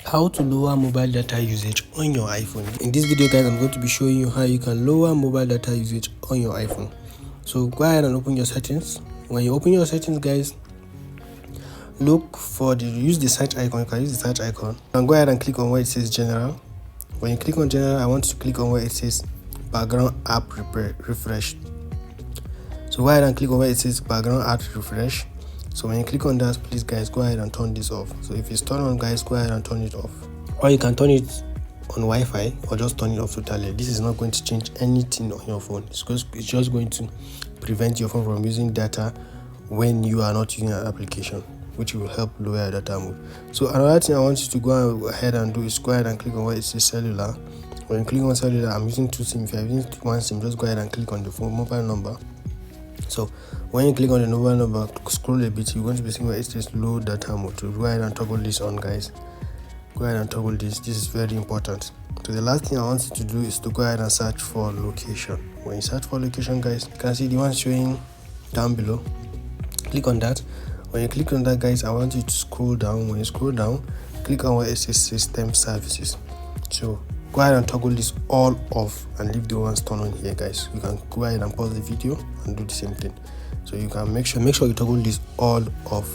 How to lower mobile data usage on your iPhone. In this video guys, I'm going to be showing you how you can lower mobile data usage on your iPhone. So go ahead and open your settings. When you open your settings guys, look for use the search icon. You can use the search icon and go ahead and click on where it says general. When you click on general, I want to click on where it says background app refresh. So go ahead and click on where it says background app refresh. So when you click on that, please guys, go ahead and turn this off. So if it's turned on guys, go ahead and turn it off, or you can turn it on Wi-Fi or just turn it off totally. This is not going to change anything on your phone. It's just going to prevent your phone from using data when you are not using an application, which will help lower your data mode. So another thing I want you to go ahead and do is go ahead and click on where it says cellular. When you click on cellular, I'm using two SIM. If you're using one SIM, just go ahead and click on the phone mobile number. So when you click on the mobile number, scroll a bit, you're going to be seeing where it says low data mode. So go ahead and toggle this on guys. Go ahead and toggle this. This is very important. So the last thing I want you to do is to go ahead and search for location. When you search for location guys, you can see the one showing down below. Click on that. When you click on that guys, I want you to scroll down. When you scroll down, click on where it says system services. So go ahead and toggle this all off and leave the ones turned on here guys. You can go ahead and pause the video and do the same thing. So you can make sure you toggle this all off.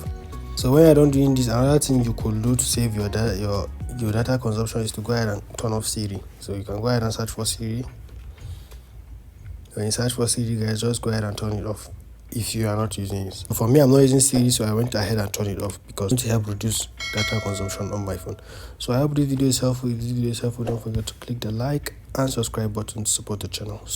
So when you're done doing this, another thing you could do to save your data consumption is to go ahead and turn off Siri. So you can go ahead and search for Siri. When you search for Siri guys, just go ahead and turn it off if you are not using it. So for me, I'm not using Siri, so I went ahead and turned it off because to help reduce data consumption on my phone. So I hope this video is helpful. If this video is helpful, don't forget to click the like and subscribe button to support the channel.